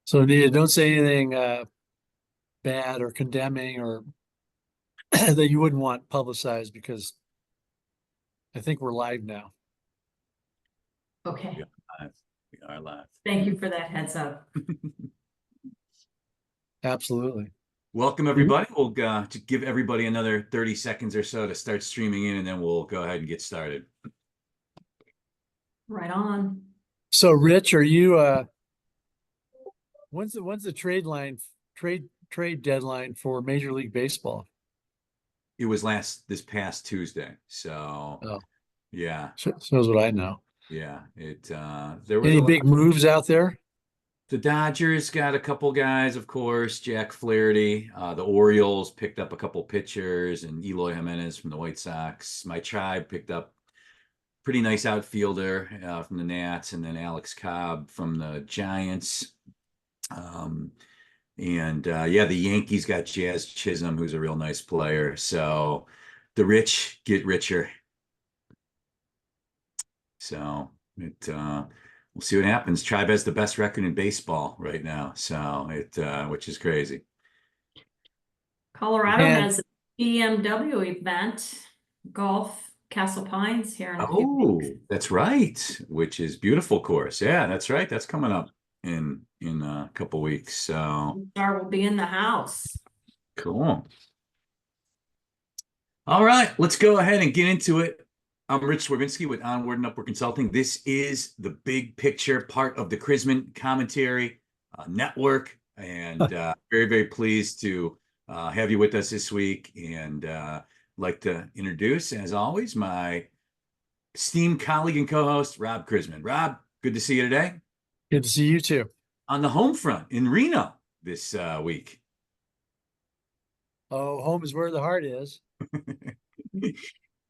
So Anita, don't say anything bad or condemning or that you wouldn't want publicized because I think we're live now. Okay, We are live. We are live. thank you for that heads up. Absolutely. Welcome, everybody. We'll to give everybody another 30 seconds or so to start streaming in, and then we'll go ahead and get started. Right on. So Rich, are you when's the trade deadline for Major League Baseball? It was this past Tuesday. So Oh, yeah, shows what I know. yeah. There was Any a lot. big moves out there? The Dodgers got a couple guys, of course, Jack Flaherty. The Orioles picked up a couple pitchers, and Eloy Jimenez from the White Sox. My Tribe picked up pretty nice outfielder from the Nats, and then Alex Cobb from the Giants. Yeah, the Yankees got Jazz Chisholm, who's a real nice player. So the rich get richer. So we'll see what happens. Tribe has the best record in baseball right now, so which is crazy. Colorado And has a BMW event, golf, Castle Pines here in a few Oh, weeks. that's right, which is beautiful course. Yeah, that's right. That's coming up in a couple weeks. So Star will be in the house. cool. All right, let's go ahead and get into it. I'm Rich Swerbinsky with Onward and Upward Consulting. This is the big picture part of the Krisman Commentary Network, and very, very pleased to have you with us this week. And like to introduce, as always, my esteemed colleague and co-host, Rob Krisman. Rob, good to see you today. good to see you too. On the home front in Reno this week. Oh, home is where the heart is.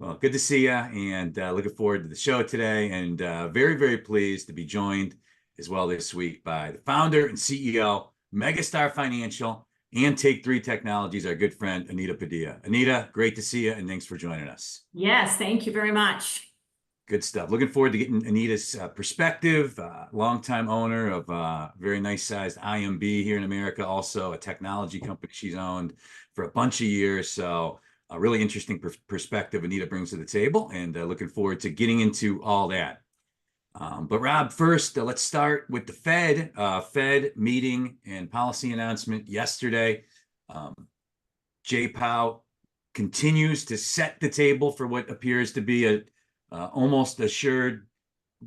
Well, good to see you, and looking forward to the show today, and very, very pleased to be joined as well this week by the founder and CEO, MegaStar Financial and Take 3 Technologies, our good friend, Anita Padilla. Anita, great to see you, and thanks for joining us. Yes, thank you very much. Good stuff. Looking forward to getting Anita's perspective, longtime owner of a very nice sized IMB here in America, also a technology company she's owned for a bunch of years. So a really interesting perspective Anita brings to the table, and looking forward to getting into all that. But Rob, first, let's start with the Fed. Fed meeting and policy announcement yesterday. JPow continues to set the table for what appears to be a almost assured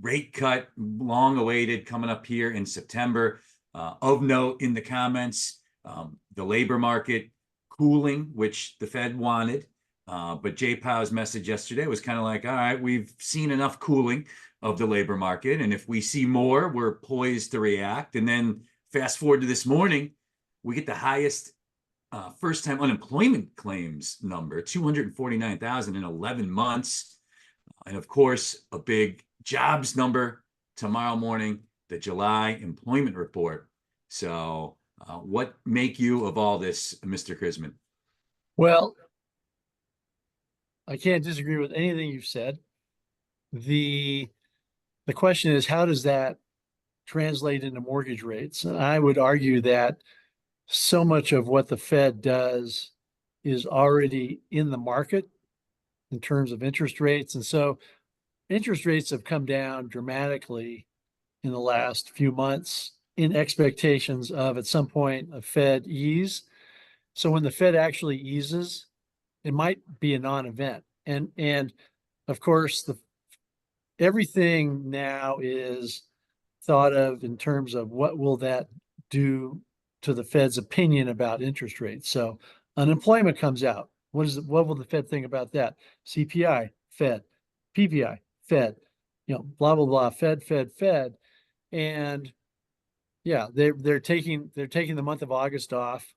rate cut, long awaited, coming up here in September. Of note in the comments, the labor market cooling, which the Fed wanted. But JPow's message yesterday was kind of like, all right, we've seen enough cooling of the labor market, and if we see more, we're poised to react. And then fast forward to this morning, we get the highest first-time unemployment claims number, 249,000 in 11 months. And of course, a big jobs number tomorrow morning, the July employment report. So what make you of all this, Mr. Krisman? Well, I can't disagree with anything you've said. The question is, how does that translate into mortgage rates? And I would argue that so much of what the Fed does is already in the market in terms of interest rates. And so interest rates have come down dramatically in the last few months in expectations of at some point a Fed ease. So when the Fed actually eases, it might be a non-event. And of course, everything now is thought of in terms of what will that do to the Fed's opinion about interest rates. So unemployment comes out. What will the Fed think about that? CPI, Fed, PPI, Fed, blah blah blah, Fed. And yeah, they're taking the month of August off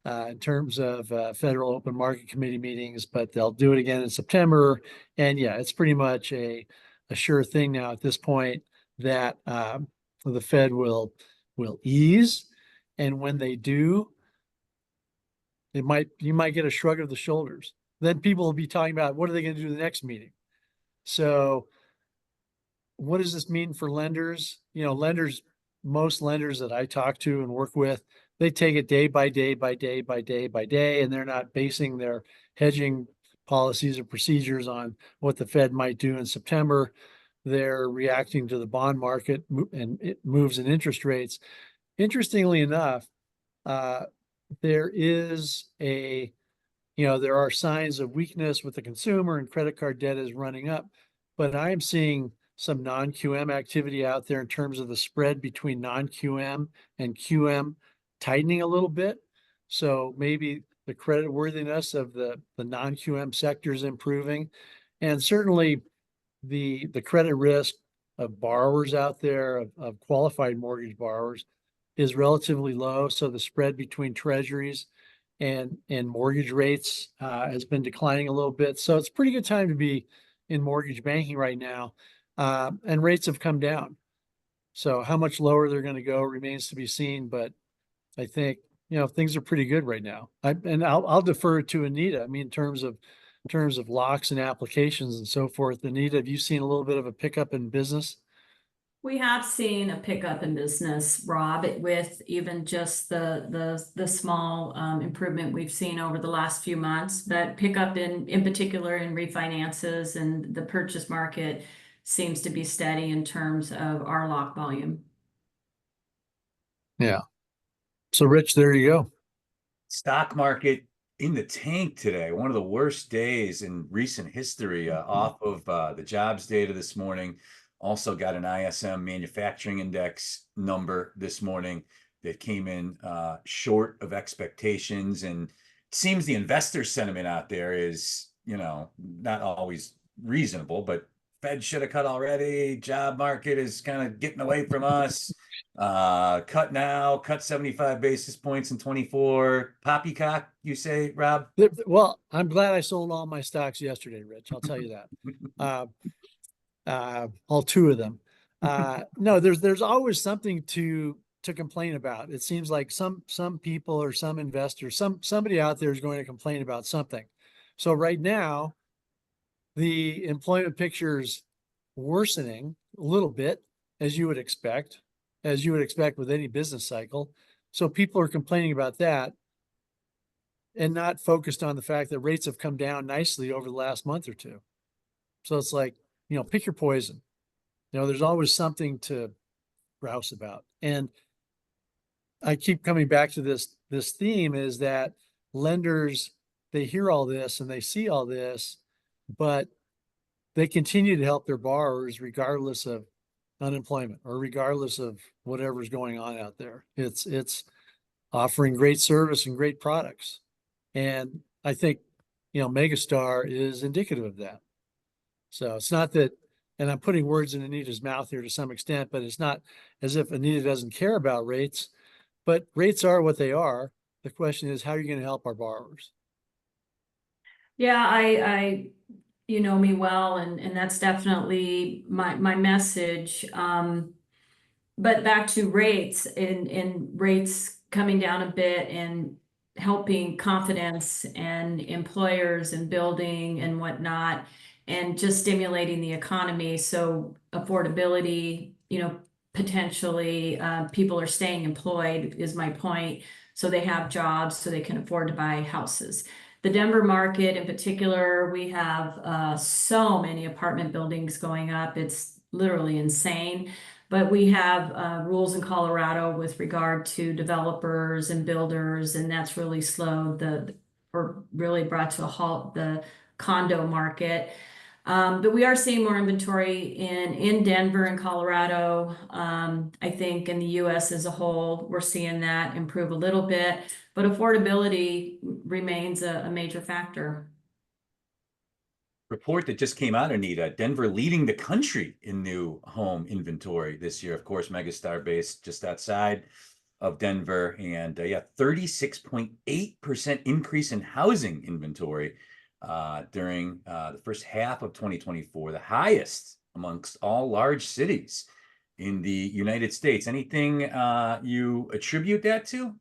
in terms of Federal Open Market Committee meetings, but they'll do it again in September. And yeah, it's pretty much a sure thing now at this point that the Fed will ease, and when they do, you might get a shrug of the shoulders. Then people will be talking about what are they going to do the next meeting. So what does this mean for lenders? Lenders most lenders that I talk to and work with, they take it day by day by day by day by day, and they're not basing their hedging policies or procedures on what the Fed might do in September. They're reacting to the bond market and it moves in interest rates. Interestingly enough, there is there are signs of weakness with the consumer and credit card debt is running up, but I'm seeing some non-QM activity out there in terms of the spread between non-QM and QM tightening a little bit. So maybe the credit worthiness of the non-QM sector is improving. And certainly the credit risk of borrowers out there, of qualified mortgage borrowers, is relatively low. So the spread between treasuries and mortgage rates has been declining a little bit. So it's a pretty good time to be in mortgage banking right now. And rates have come down. So how much lower they're going to go remains to be seen. But I think, things are pretty good right now. I'll defer to Anita. I mean, in terms of locks and applications and so forth. Anita, have you seen a little bit of a pickup in business? We have seen a pickup in business, Rob, with even just the small improvement we've seen over the last few months. But pickup in particular in refinances, and the purchase market seems to be steady in terms of our lock volume. Yeah. So Rich, there you go. Stock market in the tank today. One of the worst days in recent history, off of the jobs data this morning. Also got an ISM manufacturing index number this morning that came in short of expectations. And it seems the investor sentiment out there is, not always reasonable, but Fed should have cut already. Job market is kind of getting away from us. Cut now, cut 75 basis points in 24. Poppycock, you say, Rob? Well, I'm glad I sold all my stocks yesterday, Rich. I'll tell you that. All two of them. No, there's always something to complain about. It seems like some people or some investors, somebody out there is going to complain about something. So right now, the employment picture is worsening a little bit, as you would expect with any business cycle. So people are complaining about that and not focused on the fact that rates have come down nicely over the last month or two. So it's like, pick your poison. There's always something to grouse about. And I keep coming back to this theme is that lenders, they hear all this and they see all this, but they continue to help their borrowers regardless of unemployment or regardless of whatever's going on out there. It's offering great service and great products. And I think, MegaStar is indicative of that. So it's not that, and I'm putting words in Anita's mouth here to some extent, but it's not as if Anita doesn't care about rates, but rates are what they are. The question is, how are you going to help our borrowers? Yeah, I you know me well, and that's definitely my message. But back to rates and rates coming down a bit and helping confidence and employers and building and whatnot, and just stimulating the economy. So affordability, potentially people are staying employed is my point. So they have jobs so they can afford to buy houses. The Denver market in particular, we have so many apartment buildings going up. It's literally insane. But we have rules in Colorado with regard to developers and builders, and that's really slowed or really brought to a halt the condo market. But we are seeing more inventory in Denver and Colorado. I think in the US as a whole, we're seeing that improve a little bit, but affordability remains a major factor. Report that just came out, Anita, Denver leading the country in new home inventory this year. Of course, MegaStar based just outside of Denver. And 36.8% increase in housing inventory during the first half of 2024, the highest amongst all large cities in the United States. Anything you attribute that to?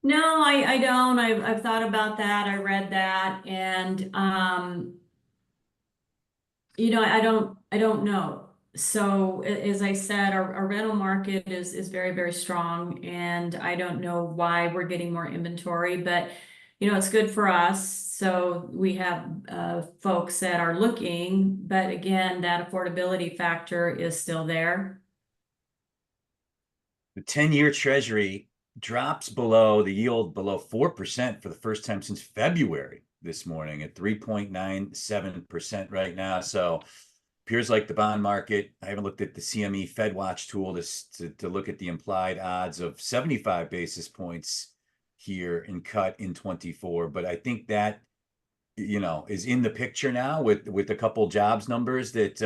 No, I don't. I've thought about that. I read that, and I don't know. So as I said, our rental market is very, very strong, and I don't know why we're getting more inventory, but it's good for us. So we have folks that are looking, but again, that affordability factor is still there. The 10-year treasury drops below the yield below 4% for the first time since February this morning at 3.97% right now. So appears like the bond market, I haven't looked at the CME Fed Watch tool to look at the implied odds of 75 basis points here in cut in 24. But I think that, is in the picture now with a couple jobs numbers that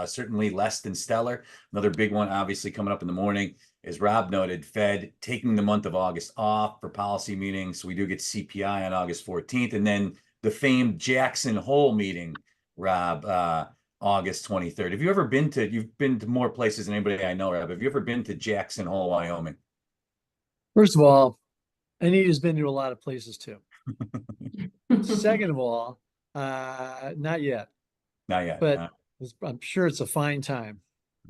certainly less than stellar. Another big one, obviously, coming up in the morning, as Rob noted, Fed taking the month of August off for policy meetings. So we do get CPI on August 14th. And then the famed Jackson Hole meeting, Rob, August 23rd. You've been to more places than anybody I know, Rob. Have you ever been to Jackson Hole, Wyoming? First of all, Anita's been to a lot of places too. Second of all, not yet, Not yet. but I'm sure it's a fine time.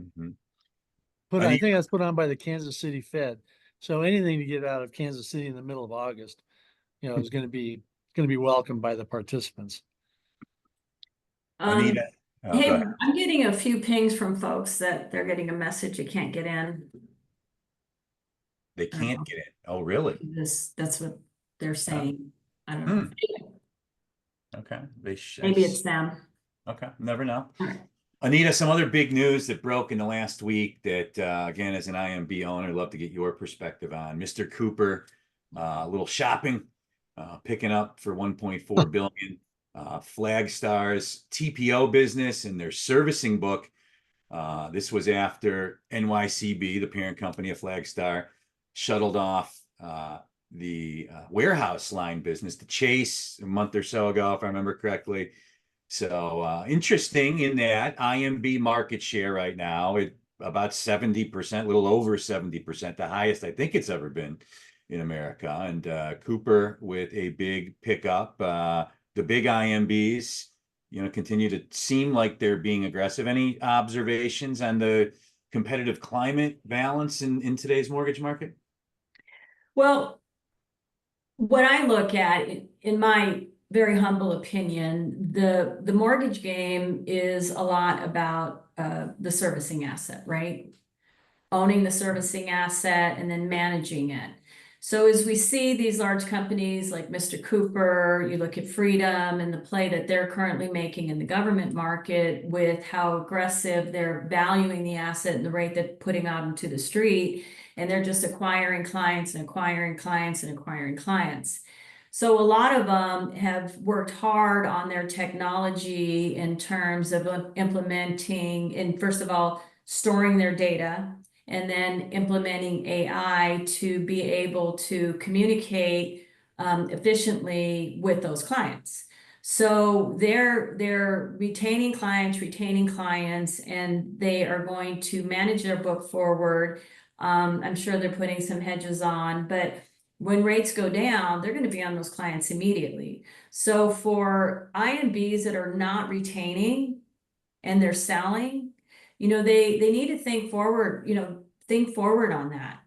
Mhm. I think that's put on by the Kansas City Fed. So anything to get out of Kansas City in the middle of August, is going to be welcomed by the participants. Anita, Hey, go ahead. I'm getting a few pings from folks that they're getting a message you can't get in. They can't get in. Oh, really? That's what they're saying. I don't know. Okay. Maybe it's them. Okay. Never know. All right. Anita, some other big news that broke in the last week that, again, as an IMB owner, I'd love to get your perspective on. Mr. Cooper, a little shopping, picking up for $1.4 billion. Flagstar's TPO business and their servicing book. This was after NYCB, the parent company of Flagstar, shuttled off the warehouse line business to Chase a month or so ago, if I remember correctly. So interesting in that IMB market share right now at about 70%, a little over 70%, the highest I think it's ever been in America. And Cooper with a big pickup. The big IMBs, continue to seem like they're being aggressive. Any observations on the competitive climate balance in today's mortgage market? Well, what I look at, in my very humble opinion, the mortgage game is a lot about the servicing asset, right? Owning the servicing asset and then managing it. So as we see these large companies like Mr. Cooper, you look at Freedom and the play that they're currently making in the government market with how aggressive they're valuing the asset and the rate they're putting out into the street, and they're just acquiring clients and acquiring clients and acquiring clients. So a lot of them have worked hard on their technology in terms of implementing, and first of all, storing their data, and then implementing AI to be able to communicate efficiently with those clients. So they're retaining clients, and they are going to manage their book forward. I'm sure they're putting some hedges on, but when rates go down, they're going to be on those clients immediately. So for IMBs that are not retaining and they're selling, they need to think forward on that,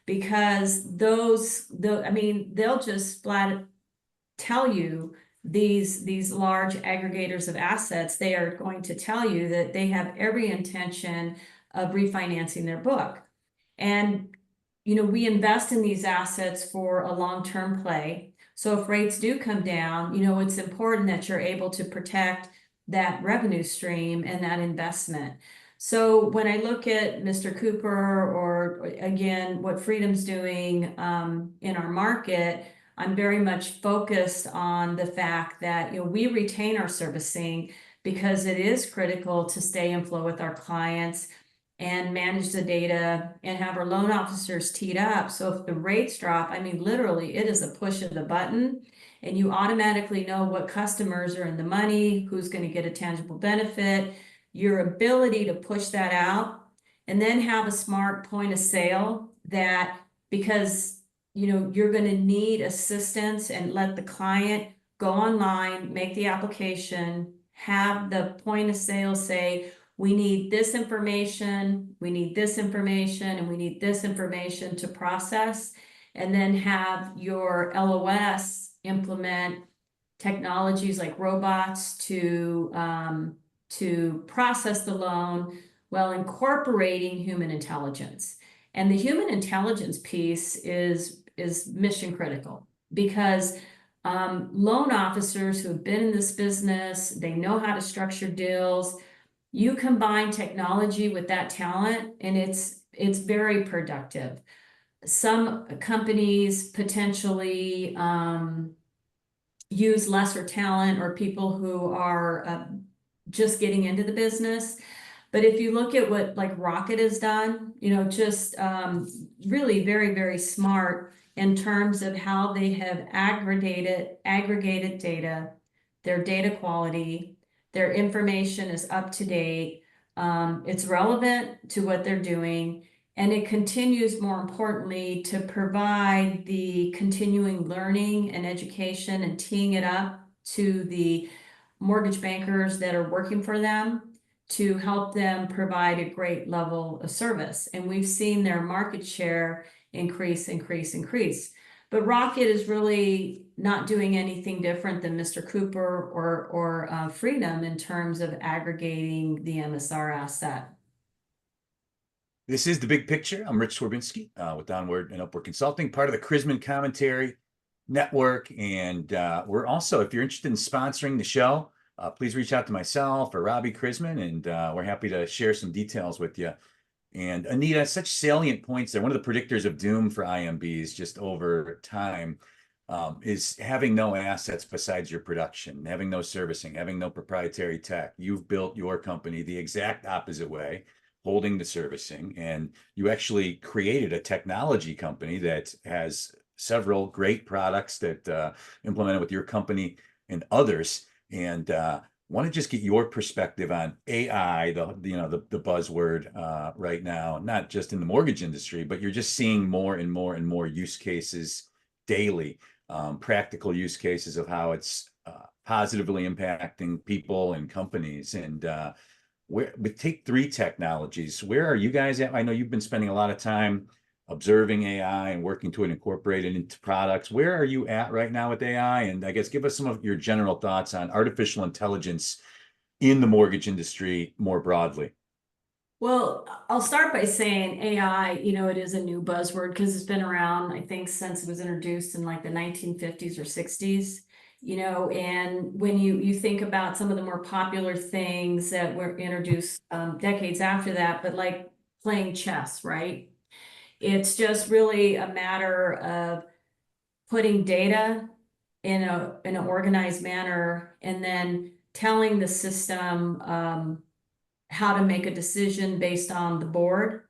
because they'll just flat tell you, these large aggregators of assets, they are going to tell you that they have every intention of refinancing their book. And we invest in these assets for a long-term play. So if rates do come down, it's important that you're able to protect that revenue stream and that investment. So when I look at Mr. Cooper, or again, what Freedom's doing in our market, I'm very much focused on the fact that we retain our servicing, because it is critical to stay in flow with our clients and manage the data and have our loan officers teed up. So if the rates drop, literally it is a push of the button, and you automatically know what customers are in the money, who's going to get a tangible benefit, your ability to push that out, and then have a smart point of sale that, because you're going to need assistance, and let the client go online, make the application, have the point of sale say, we need this information, we need this information, and we need this information to process, and then have your LOS implement technologies like robots to process the loan while incorporating human intelligence. And the human intelligence piece is mission critical, because loan officers who have been in this business, they know how to structure deals. You combine technology with that talent, and it's very productive. Some companies potentially use lesser talent or people who are just getting into the business. But if you look at what like Rocket has done, you know, just really very, very smart in terms of how they have aggregated data, their data quality, their information is up to date, it's relevant to what they're doing, and it continues, more importantly, to provide the continuing learning and education and teeing it up to the mortgage bankers that are working for them to help them provide a great level of service. And we've seen their market share increase. But Rocket is really not doing anything different than Mr. Cooper or Freedom in terms of aggregating the MSR asset. This is The Big Picture. I'm Rich Swerbinsky with Downward and Upward Consulting, part of the Chrisman Commentary Network. And we're also, if you're interested in sponsoring the show, please reach out to myself or Robbie Chrisman, and we're happy to share some details with you. And Anita, such salient points there. One of the predictors of doom for IMBs just over time is having no assets besides your production, having no servicing, having no proprietary tech. You've built your company the exact opposite way, holding the servicing, and you actually created a technology company that has several great products that implemented with your company and others. And want to just get your perspective on AI, the buzzword right now, not just in the mortgage industry, but you're just seeing more and more and more use cases daily, practical use cases of how it's positively impacting people and companies. And take three technologies. Where are you guys at? I know you've been spending a lot of time observing AI and working to incorporate it into products. Where are you at right now with AI? And I guess give us some of your general thoughts on artificial intelligence in the mortgage industry more broadly. Well, I'll start by saying AI, you know, it is a new buzzword because it's been around, I think, since it was introduced in like the 1950s or 60s, you know, and when you think about some of the more popular things that were introduced decades after that, but like playing chess, right? It's just really a matter of putting data in an organized manner and then telling the system how to make a decision based on the board,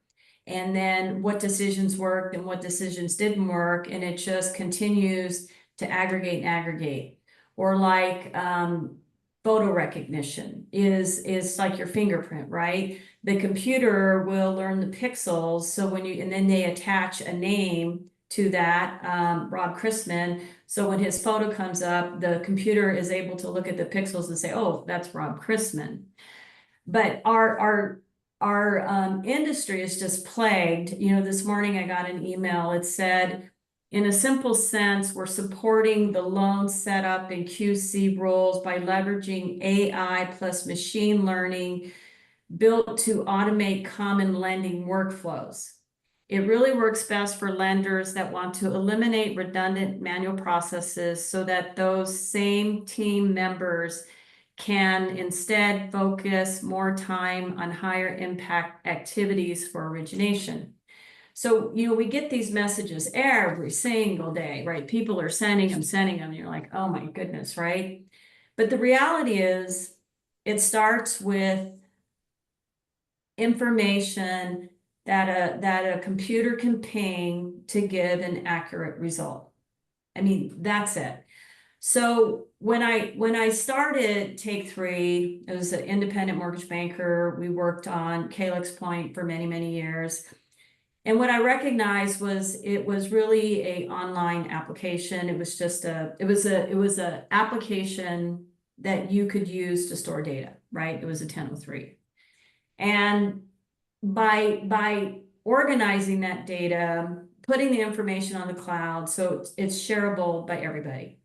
and then what decisions worked and what decisions didn't work, and it just continues to aggregate. Or like photo recognition is like your fingerprint, right? The computer will learn the pixels, so and then they attach a name to that, Rob Chrisman. So when his photo comes up, the computer is able to look at the pixels and say, oh, that's Rob Chrisman. But our industry is just plagued. You know, this morning I got an email. It said, in a simple sense, we're supporting the loan setup and QC roles by leveraging AI plus machine learning built to automate common lending workflows. It really works best for lenders that want to eliminate redundant manual processes so that those same team members can instead focus more time on higher impact activities for origination. So, you know, we get these messages every single day, right? People are sending them, and you're like, oh my goodness, right? But the reality is, it starts with information that a computer can ping to give an accurate result. I mean, that's it. So when I started Take 3, it was an independent mortgage banker. We worked on Calyx Point for many, many years. And what I recognized was it was really an online application. It was just it was a application that you could use to store data, right? It was a 1003. And by organizing that data, putting the information on the cloud, so it's shareable by everybody.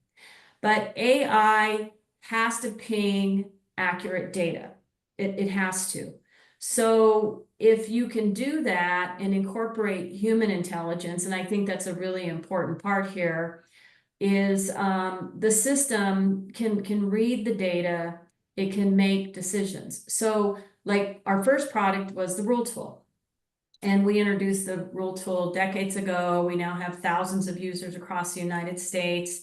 But AI has to ping accurate data. It has to. So if you can do that and incorporate human intelligence, and I think that's a really important part here, is the system can read the data, it can make decisions. So like our first product was the rule tool. And we introduced the rule tool decades ago. We now have thousands of users across the United States.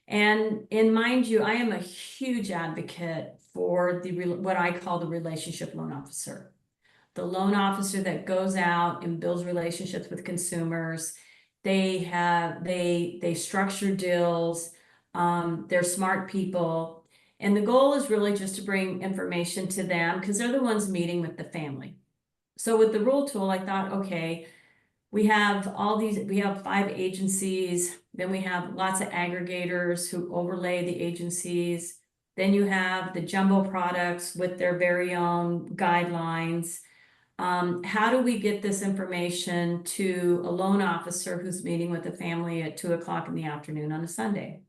And mind you, I am a huge advocate for what I call the relationship loan officer. The loan officer that goes out and builds relationships with consumers. They structure deals. They're smart people. And the goal is really just to bring information to them because they're the ones meeting with the family. So with the rule tool, I thought, okay, we have 5 agencies, then we have lots of aggregators who overlay the agencies. Then you have the jumbo products with their very own guidelines. How do we get this information to a loan officer who's meeting with a family at 2 o'clock in the afternoon on a Sunday?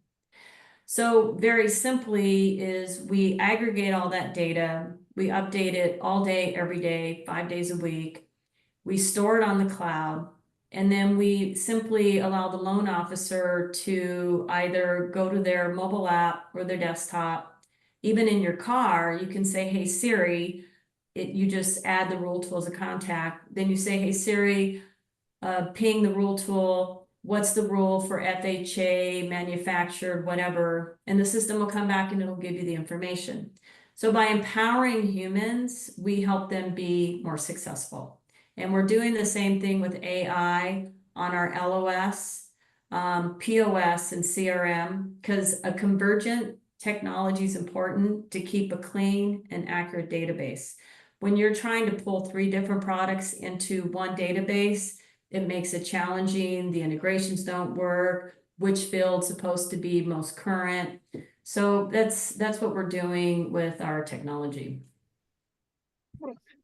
So very simply is we aggregate all that data, we update it all day, every day, 5 days a week. We store it on the cloud, and then we simply allow the loan officer to either go to their mobile app or their desktop. Even in your car, you can say, hey, Siri, you just add the rule tool as a contact. Then you say, hey, Siri, ping the rule tool. What's the rule for FHA, manufactured, whatever, and the system will come back and it'll give you the information. So by empowering humans, we help them be more successful. And we're doing the same thing with AI on our LOS, POS, and CRM, because a convergent technology is important to keep a clean and accurate database. When you're trying to pull 3 different products into one database, it makes it challenging. The integrations don't work. Which field's supposed to be most current? So that's what we're doing with our technology.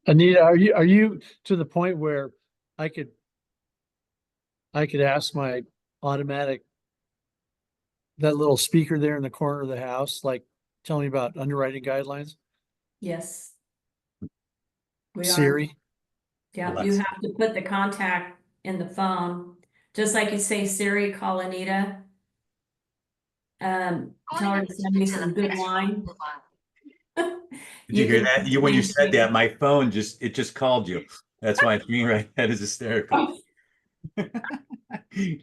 Anita, are you to the point where I could ask my automatic, that little speaker there in the corner of the house, like tell me about underwriting guidelines? Yes. We are. Siri? Yeah, you have to put the contact in the phone, just like you say, Siri, call Anita. Tell her to send me some good wine. Did you hear that? When you said that, my phone just called you. That's why it's being right. That is hysterical.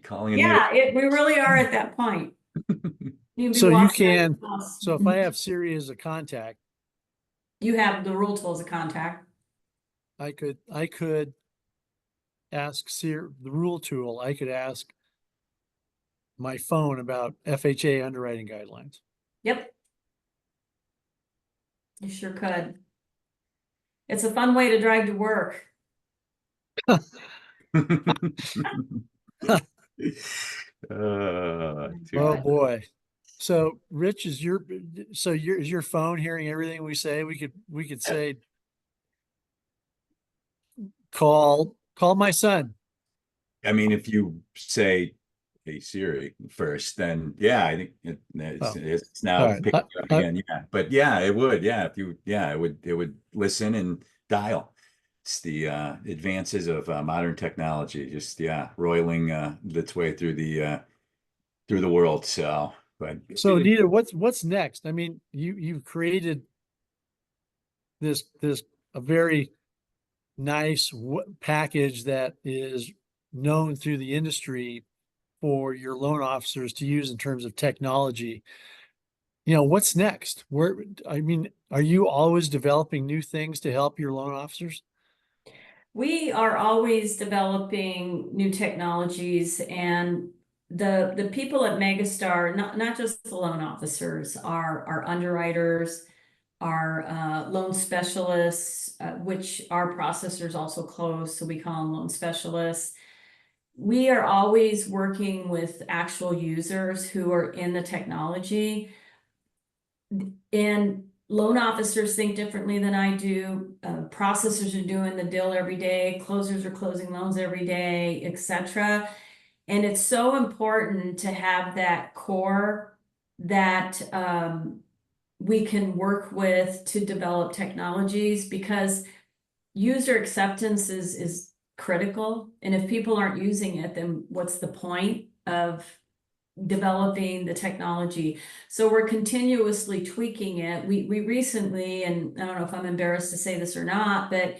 Calling Anita. Yeah, we really are at that point. So you can, so if I have Siri as a contact, you have the rule tool as a contact. I could ask Siri, the rule tool, I could ask my phone about FHA underwriting guidelines. Yep. You sure could. It's a fun way to drive to work. Oh boy. So Rich, is your phone hearing everything we say? We could say, call my son. I mean, if you say, hey Siri first, then yeah, I think it's now Right. picking up again. Yeah, but yeah, it would. Yeah, it would listen and dial. It's the advances of modern technology, just roiling its way through the world. So, but Anita, what's next? I mean, you've created this a very nice package that is known through the industry for your loan officers to use in terms of technology. You know, what's next? Are you always developing new things to help your loan officers? We are always developing new technologies, and the people at MegaStar, not just the loan officers, our underwriters, our loan specialists, which our processors also close, so we call them loan specialists. We are always working with actual users who are in the technology. And loan officers think differently than I do. Processors are doing the deal every day. Closers are closing loans every day, etc. And it's so important to have that core that we can work with to develop technologies, because user acceptance is critical. And if people aren't using it, then what's the point of developing the technology? So we're continuously tweaking it. We recently, and I don't know if I'm embarrassed to say this or not, but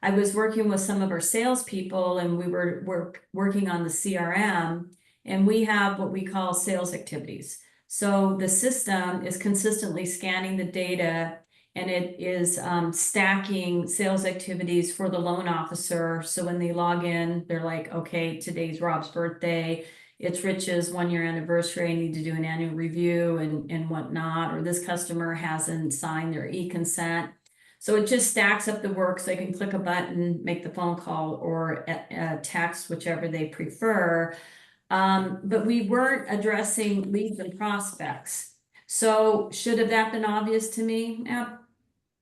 I was working with some of our salespeople, and we were working on the CRM, and we have what we call sales activities. So the system is consistently scanning the data, and it is stacking sales activities for the loan officer. So when they log in, they're like, okay, today's Rob's birthday, it's Rich's 1-year anniversary, I need to do an annual review and whatnot, or this customer hasn't signed their e-consent. So it just stacks up the work, so they can click a button, make the phone call, or text, whichever they prefer. But we weren't addressing leads and prospects. So should have that been obvious to me? Yeah.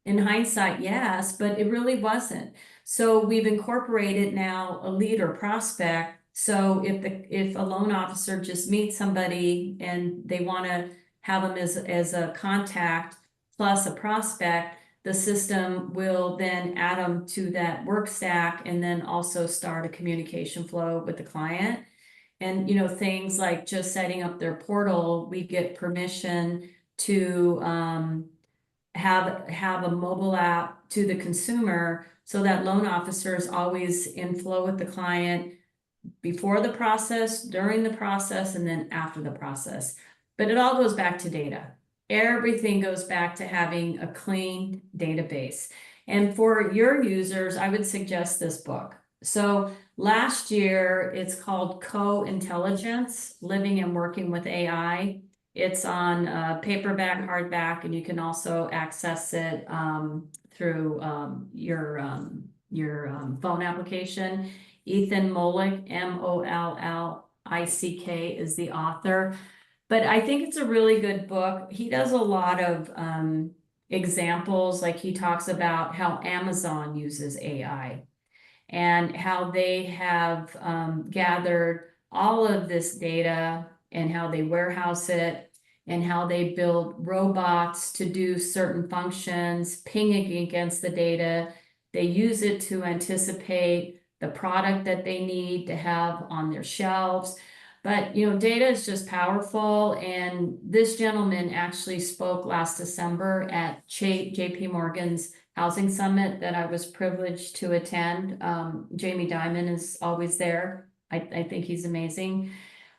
In hindsight, yes, but it really wasn't. So we've incorporated now a lead or prospect. So if a loan officer just meets somebody and they want to have them as a contact plus a prospect, the system will then add them to that work stack and then also start a communication flow with the client. And, things like just setting up their portal, we get permission to have a mobile app to the consumer, so that loan officer is always in flow with the client before the process, during the process, and then after the process. But it all goes back to data. Everything goes back to having a clean database. And for your users, I would suggest this book. So last year, it's called Co-Intelligence, Living and Working with AI. It's on paperback, hardback, and you can also access it through your phone application. Ethan Mollick, Mollick, is the author. But I think it's a really good book. He does a lot of examples, like he talks about how Amazon uses AI and how they have gathered all of this data and how they warehouse it and how they build robots to do certain functions, pinging against the data. They use it to anticipate the product that they need to have on their shelves. But, data is just powerful. And this gentleman actually spoke last December at JP Morgan's Housing Summit that I was privileged to attend. Jamie Dimon is always there. I think he's amazing.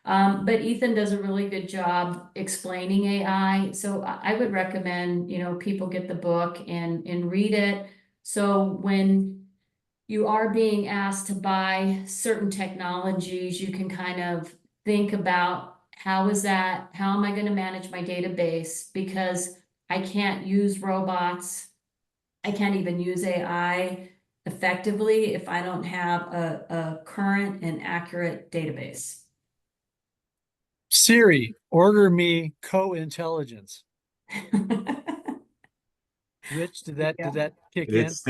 But Ethan does a really good job explaining AI. So I would recommend, people get the book and read it. So when you are being asked to buy certain technologies, you can kind of think about how am I going to manage my database? Because I can't use robots. I can't even use AI effectively if I don't have a current and accurate database. Siri, order me Co-Intelligence. Rich, did that kick in? It's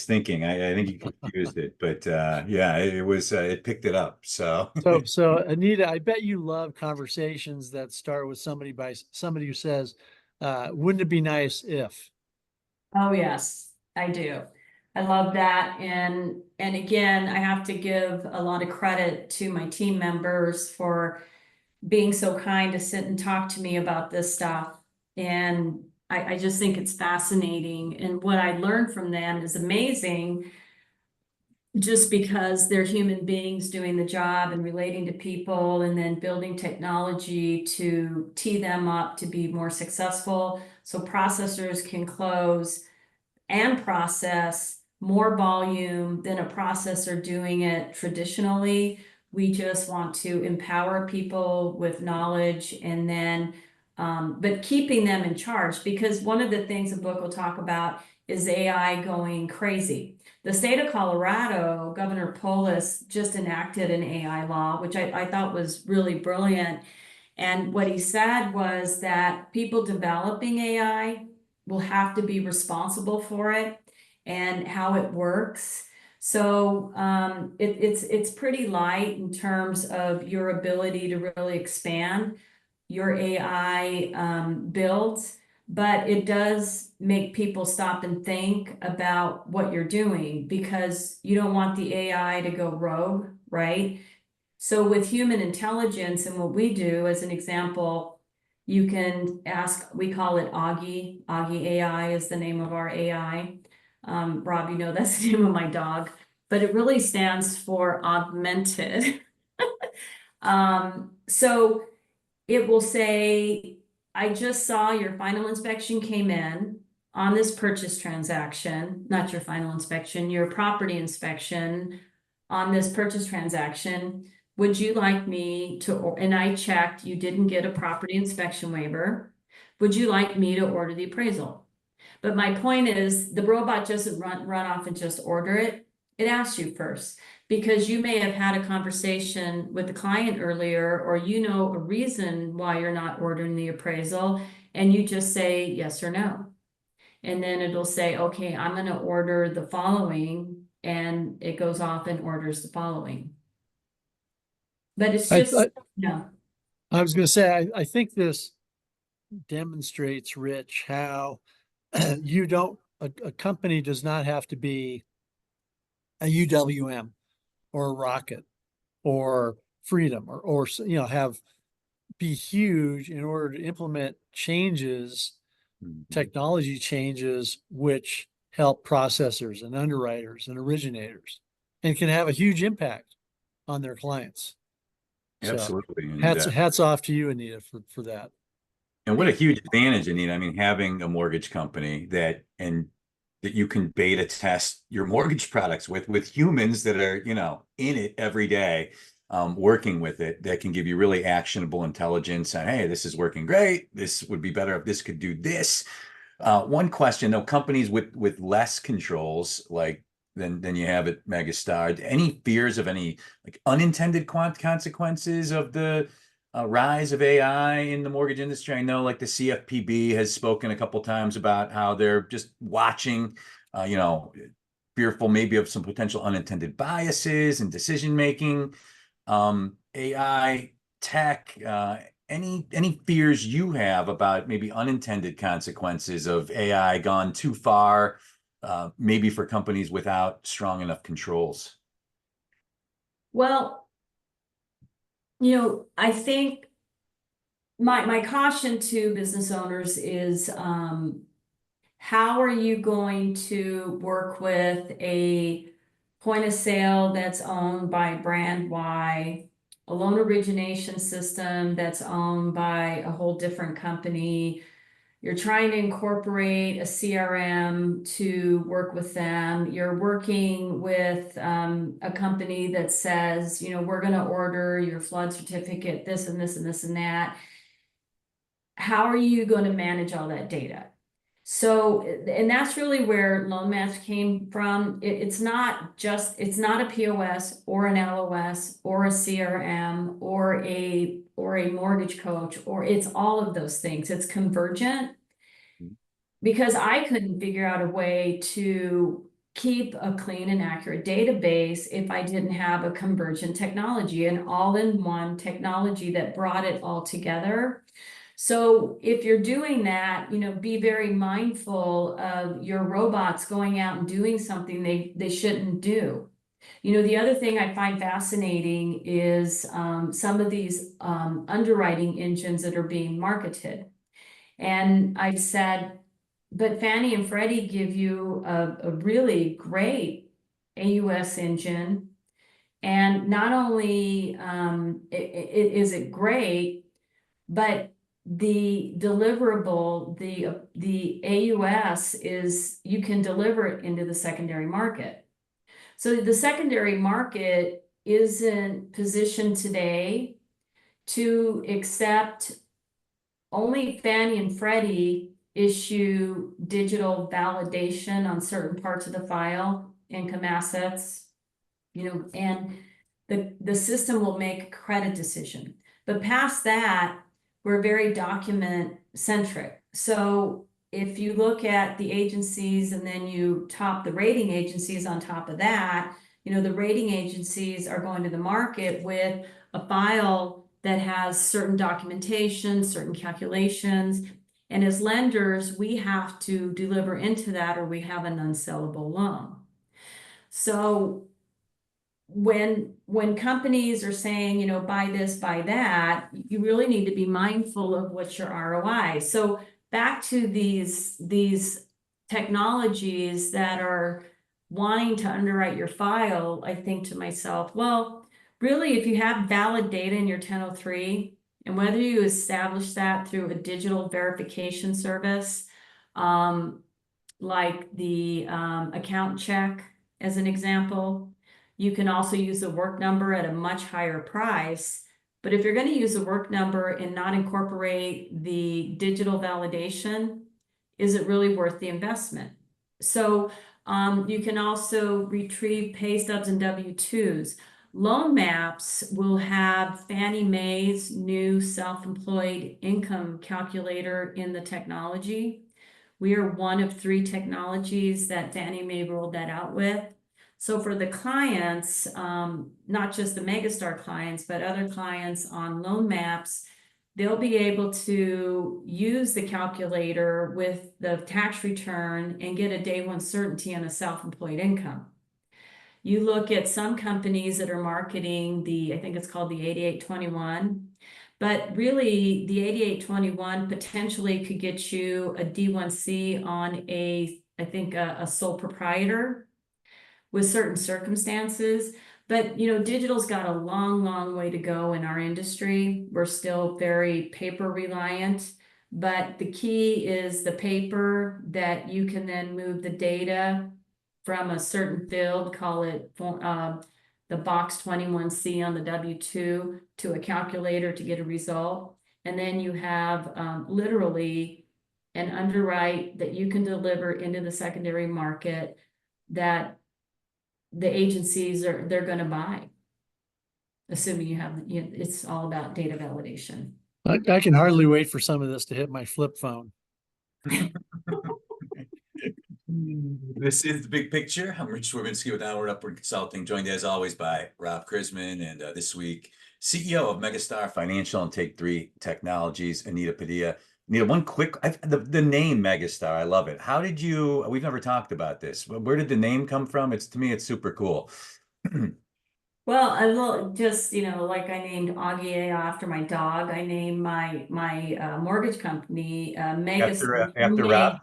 thinking. I think you confused it, but yeah, it was it picked it up. So So Anita, I bet you love conversations that start with somebody who says, wouldn't it be nice if? Oh, yes, I do. I love that. And again, I have to give a lot of credit to my team members for being so kind to sit and talk to me about this stuff. And I just think it's fascinating. And what I learned from them is amazing, just because they're human beings doing the job and relating to people and then building technology to tee them up to be more successful. So processors can close and process more volume than a processor doing it traditionally. We just want to empower people with knowledge and then, but keeping them in charge, because one of the things the book will talk about is AI going crazy. The state of Colorado, Governor Polis just enacted an AI law, which I thought was really brilliant. And what he said was that people developing AI will have to be responsible for it and how it works. So it's pretty light in terms of your ability to really expand your AI builds, but it does make people stop and think about what you're doing, because you don't want the AI to go rogue, right? So with human intelligence and what we do, as an example, you can ask, we call it Augie. Augie AI is the name of our AI. Rob, you know, that's the name of my dog, but it really stands for augmented. So it will say, I just saw your final inspection came in on this purchase transaction, not your final inspection, your property inspection on this purchase transaction. Would you like me to, and I checked, you didn't get a property inspection waiver. Would you like me to order the appraisal? But my point is, the robot doesn't run off and just order it. It asks you first, because you may have had a conversation with the client earlier, or you know a reason why you're not ordering the appraisal, and you just say yes or no. And then it'll say, okay, I'm going to order the following, and it goes off and orders the following. But it's just, no. I was going to say, I think this demonstrates, Rich, how you don't, a company does not have to be a UWM or a Rocket or Freedom or you know, be huge in order to implement changes, technology changes, which help processors and underwriters and originators, and can have a huge impact on their clients. Absolutely. So hats off to you, Anita, for that. And what a huge advantage, Anita. I mean, having a mortgage company that you can beta test your mortgage products with humans that are, you know, in it every day, working with it, that can give you really actionable intelligence on, hey, this is working great. This would be better if this could do this. One question though, companies with less controls like than you have at MegaStar, any fears of any like unintended consequences of the rise of AI in the mortgage industry? I know like the CFPB has spoken a couple times about how they're just watching, you know, fearful maybe of some potential unintended biases and decision making. AI tech, any fears you have about maybe unintended consequences of AI gone too far, maybe for companies without strong enough controls? Well, you know, I think my caution to business owners is, how are you going to work with a point of sale that's owned by brand Y, a loan origination system that's owned by a whole different company? You're trying to incorporate a CRM to work with them. You're working with a company that says, you know, we're going to order your flood certificate, this and this and this and that. How are you going to manage all that data? So, and that's really where Loan Match came from. It's not a POS or an LOS or a CRM or a mortgage coach, or it's all of those things. It's convergent, because I couldn't figure out a way to keep a clean and accurate database if I didn't have a convergent technology, an all-in-one technology that brought it all together. So if you're doing that, you know, be very mindful of your robots going out and doing something they shouldn't do. You know, the other thing I find fascinating is some of these underwriting engines that are being marketed. And I've said, but Fannie and Freddie give you a really great AUS engine. And not only is it great, but the deliverable, the AUS is, you can deliver it into the secondary market. So the secondary market isn't positioned today to accept, only Fannie and Freddie issue digital validation on certain parts of the file, income assets, you know, and the system will make a credit decision. But past that, we're very document centric. So if you look at the agencies and then you top the rating agencies on top of that, you know, the rating agencies are going to the market with a file that has certain documentation, certain calculations. And as lenders, we have to deliver into that or we have an unsellable loan. So when companies are saying, you know, buy this, buy that, you really need to be mindful of what's your ROI. So back to these technologies that are wanting to underwrite your file, I think to myself, well, really, if you have valid data in your 1003, and whether you establish that through a digital verification service, like the account check as an example, you can also use the work number at a much higher price. But if you're going to use the work number and not incorporate the digital validation, is it really worth the investment? So you can also retrieve pay stubs and W-2s. Loan maps will have Fannie Mae's new self-employed income calculator in the technology. We are one of 3 technologies that Fannie Mae rolled that out with. So for the clients, not just the MegaStar clients, but other clients on loan maps, they'll be able to use the calculator with the tax return and get a day one certainty on a self-employed income. You look at some companies that are marketing I think it's called the 8821, but really the 8821 potentially could get you a D1C on I think a sole proprietor with certain circumstances. But, you know, digital's got a long, long way to go in our industry. We're still very paper reliant, but the key is the paper that you can then move the data from a certain field, call it the box 21C on the W-2 to a calculator to get a result. And then you have literally an underwrite that you can deliver into the secondary market that the agencies they're going to buy, assuming you have, you know, it's all about data validation. I can hardly wait for some of this to hit my flip phone. This is the big picture. I'm Rich Swerbinsky with Onward Upward Consulting, joined as always by Rob Krisman, and this week, CEO of MegaStar Financial and Take 3 Technologies, Anita Padilla. Anita, one quick, the name MegaStar, I love it. How did you, we've never talked about this. Where did the name come from? To me, it's super cool. Well, I will just, you know, like I named Augie after my dog, I named my mortgage company MegaStar After Rob?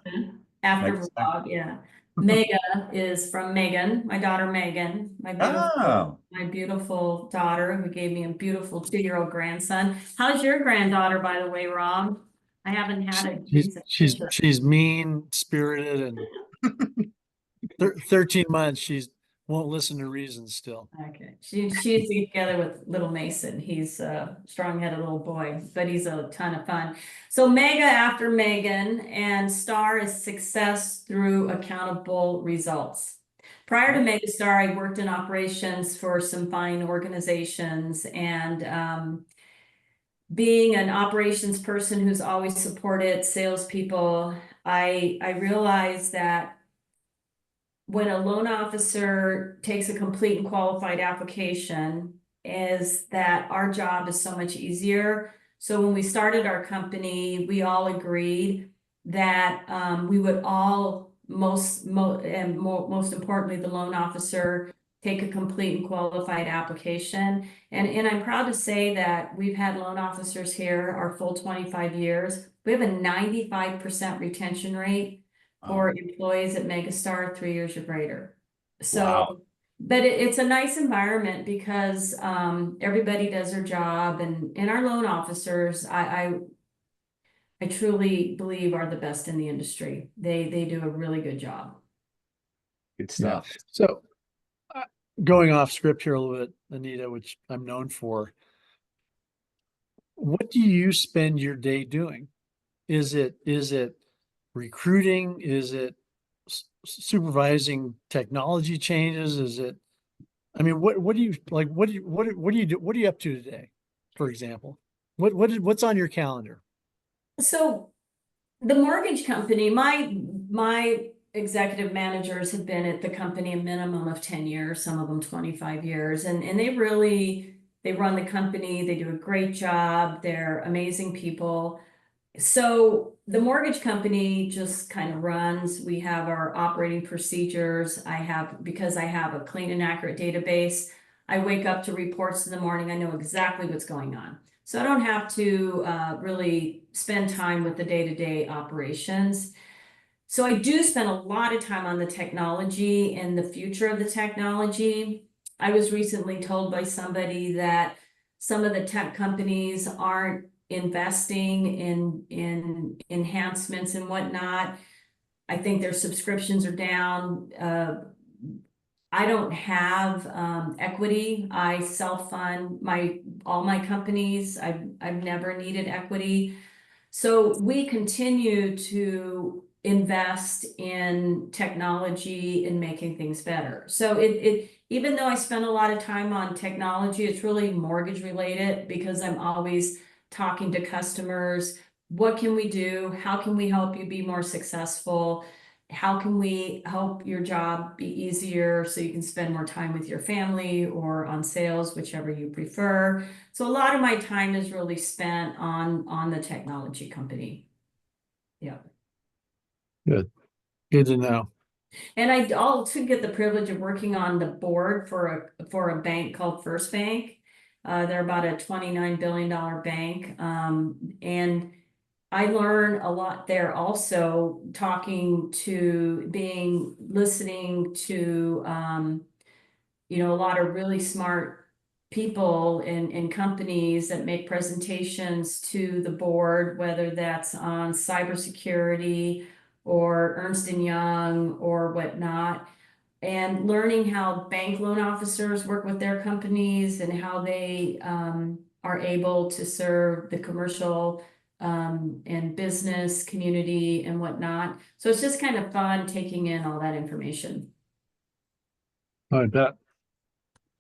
after MegaStar? Rob, yeah. Mega is from Megan, my daughter Megan, Oh, my beautiful daughter who gave me a beautiful 2-year-old grandson. How's your granddaughter, by the way, Rob? I haven't had a recent picture. She's mean spirited and 13 months. She's won't listen to reason still. Okay, she's together with little Mason. He's a strong-headed little boy, but he's a ton of fun. So Mega after Megan, and Star is success through accountable results. Prior to MegaStar, I worked in operations for some fine organizations, and being an operations person who's always supported salespeople, I realized that when a loan officer takes a complete and qualified application, is that our job is so much easier. So when we started our company, we all agreed that we would all most importantly, the loan officer take a complete and qualified application. And I'm proud to say that we've had loan officers here our full 25 years. We have a 95% retention rate for employees at MegaStar 3 years or greater. So, wow. but it's a nice environment because everybody does their job, and our loan officers, I truly believe are the best in the industry. They do a really good job. Good stuff. So going off script here a little bit, Anita, which I'm known for, what do you spend your day doing? Is it recruiting? Is it supervising technology changes? Is it, I mean, what do you like? What do you do? What are you up to today, for example? What's on your calendar? So The mortgage company, my executive managers have been at the company a minimum of 10 years, some of them 25 years, and they run the company, they do a great job, they're amazing people. So the mortgage company just kind of runs. We have our operating procedures. Because I have a clean and accurate database, I wake up to reports in the morning. I know exactly what's going on. So I don't have to really spend time with the day-to-day operations. So I do spend a lot of time on the technology and the future of the technology. I was recently told by somebody that some of the tech companies aren't investing in enhancements and whatnot. I think their subscriptions are down. I don't have equity. I self-fund all my companies. I've never needed equity. So we continue to invest in technology and making things better. So even though I spend a lot of time on technology, it's really mortgage related because I'm always talking to customers. What can we do? How can we help you be more successful? How can we help your job be easier so you can spend more time with your family or on sales, whichever you prefer? So a lot of my time is really spent on the technology company. Yeah. Good. Good to know. And I also get the privilege of working on the board for a bank called First Bank. They're about a $29 billion bank. And I learn a lot there also, listening to, a lot of really smart people in companies that make presentations to the board, whether that's on cybersecurity or Ernst & Young or whatnot, and learning how bank loan officers work with their companies and how they are able to serve the commercial and business community and whatnot. So it's just kind of fun taking in all that information. I bet.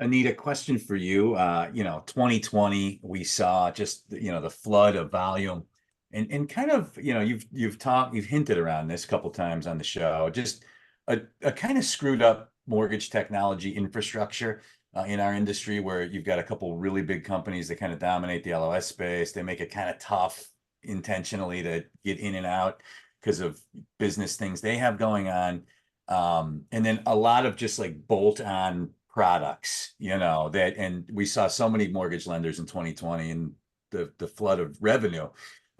Anita, question for you. 2020, we saw just, the flood of volume and kind of, you've hinted around this a couple times on the show, just a kind of screwed up mortgage technology infrastructure in our industry, where you've got a couple really big companies that kind of dominate the LOS space. They make it kind of tough intentionally to get in and out because of business things they have going on. And then a lot of just like bolt on products, and we saw so many mortgage lenders in 2020 and the flood of revenue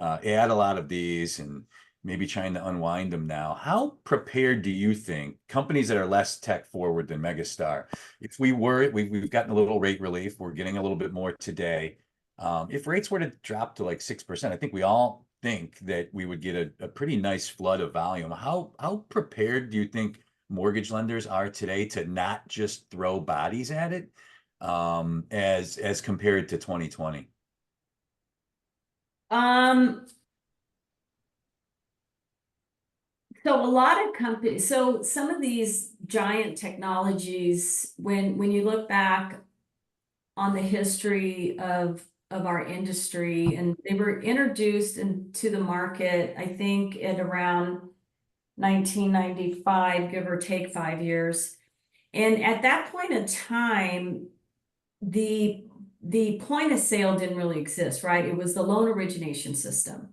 add a lot of these and maybe trying to unwind them now. How prepared do you think companies that are less tech forward than MegaStar, if we've gotten a little rate relief, we're getting a little bit more today. If rates were to drop to like 6%, I think we all think that we would get a pretty nice flood of volume. How prepared do you think mortgage lenders are today to not just throw bodies at it, as compared to 2020? So a lot of companies, so some of these giant technologies, when you look back on the history of our industry, and they were introduced into the market, I think at around 1995, give or take 5 years. And at that point in time, the point of sale didn't really exist, right? It was the loan origination system.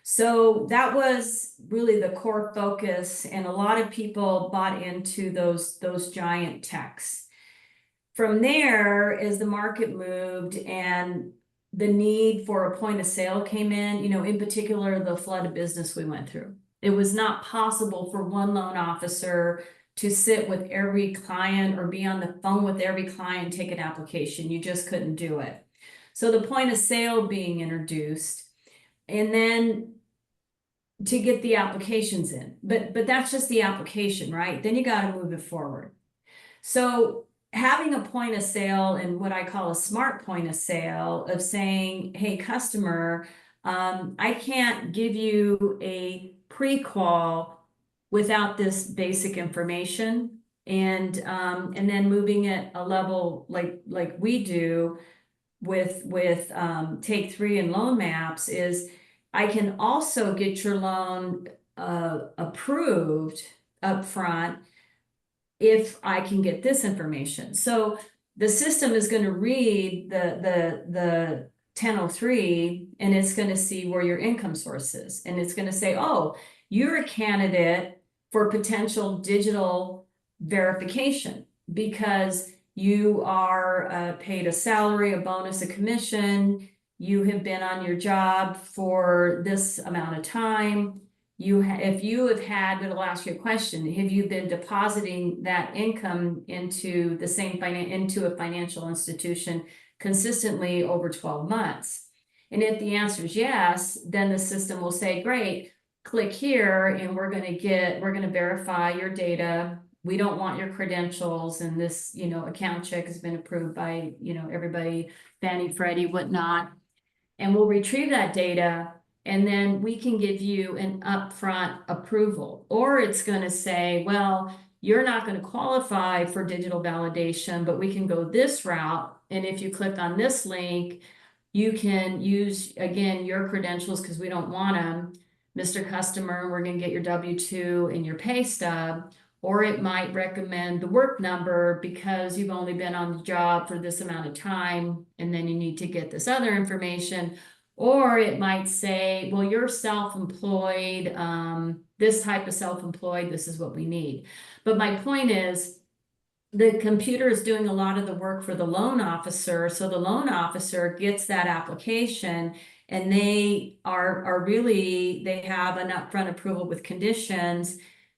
So that was really the core focus, and a lot of people bought into those giant techs. From there, as the market moved and the need for a point of sale came in particular, the flood of business we went through. It was not possible for one loan officer to sit with every client or be on the phone with every client, take an application. You just couldn't do it. So the point of sale being introduced, and then to get the applications in, but that's just the application, right? Then you got to move it forward. So having a point of sale and what I call a smart point of sale of saying, hey, customer, I can't give you a pre-qual without this basic information, and then moving it a level like we do with Take 3 and loan maps is I can also get your loan approved upfront if I can get this information. So the system is going to read the 1003 and it's going to see where your income source is. And it's going to say, oh, you're a candidate for potential digital verification because you are paid a salary, a bonus, a commission. You have been on your job for this amount of time. If you have had, it'll ask you a question, have you been depositing that income into the same into a financial institution consistently over 12 months? And if the answer is yes, then the system will say, great, click here and we're going to verify your data. We don't want your credentials, and this, account check has been approved by, everybody, Fannie, Freddie, whatnot. And we'll retrieve that data, and then we can give you an upfront approval. Or it's going to say, well, you're not going to qualify for digital validation, but we can go this route. And if you click on this link, you can use, again, your credentials because we don't want them. Mr. Customer, we're going to get your W-2 and your pay stub. Or it might recommend the work number because you've only been on the job for this amount of time, and then you need to get this other information. Or it might say, well, you're self-employed, this type of self-employed, this is what we need. But my point is, the computer is doing a lot of the work for the loan officer. So the loan officer gets that application and they they have an upfront approval with conditions.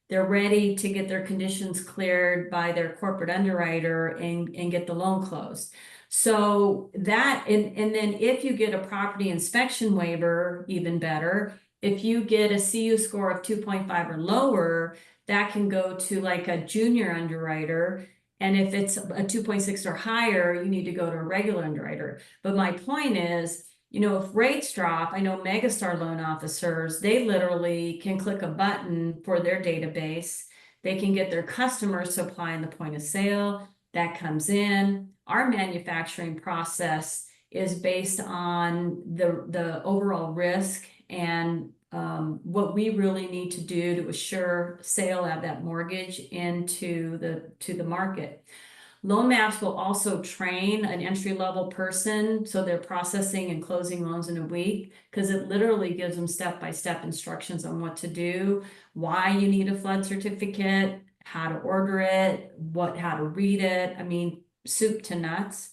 They're ready to get their conditions cleared by their corporate underwriter and get the loan closed. So that, and then if you get a property inspection waiver, even better, if you get a CU score of 2.5 or lower, that can go to like a junior underwriter. And if it's a 2.6 or higher, you need to go to a regular underwriter. But my point is, if rates drop, I know MegaStar loan officers, they literally can click a button for their database. They can get their customers to apply in the point of sale. That comes in. Our manufacturing process is based on the overall risk and what we really need to do to assure sale of that mortgage into the market. Loan Maps will also train an entry-level person, so they're processing and closing loans in a week, because it literally gives them step-by-step instructions on what to do, why you need a flood certificate, how to order it, how to read it. I mean, soup to nuts.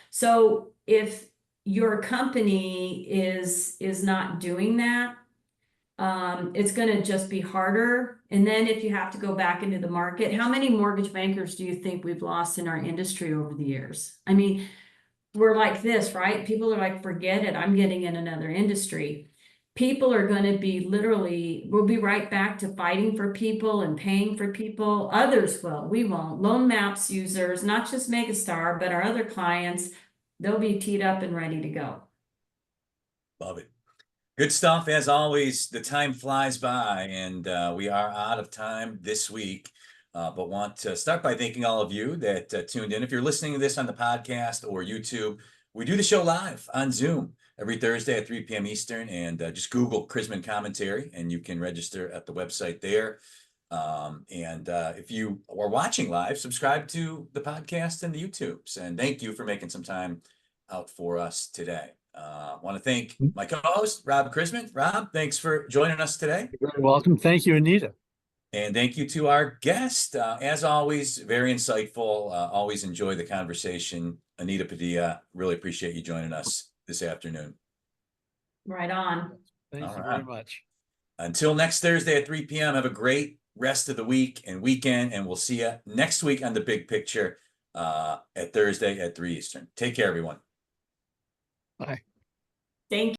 So if your company is not doing that, it's going to just be harder. And then if you have to go back into the market, how many mortgage bankers do you think we've lost in our industry over the years? I mean, we're like this, right? People are like, forget it, I'm getting in another industry. People are going to be we'll be right back to fighting for people and paying for people. Others will, we won't. Loan Maps users, not just MegaStar, but our other clients, they'll be teed up and ready to go. Love it. Good stuff as always. The time flies by, and we are out of time this week. But want to start by thanking all of you that tuned in. If you're listening to this on the podcast or YouTube, we do the show live on Zoom every Thursday at 3 p.m. Eastern, and just Google Chrisman Commentary, and you can register at the website there. If you are watching live, subscribe to the podcast and the YouTubes. And thank you for making some time out for us today. Want to thank my co-host, Rob Chrisman. Rob, thanks for joining us today. You're very welcome. Thank you, Anita. And thank you to our guest. As always, very insightful. Always enjoy the conversation. Anita Padilla, really appreciate you joining us this afternoon. Right on. Thank you very much. Until next Thursday at 3 p.m., have a great rest of the week and weekend, and we'll see you next week on The Big Picture at Thursday at 3 Eastern. Take care, everyone. Bye. Thank you.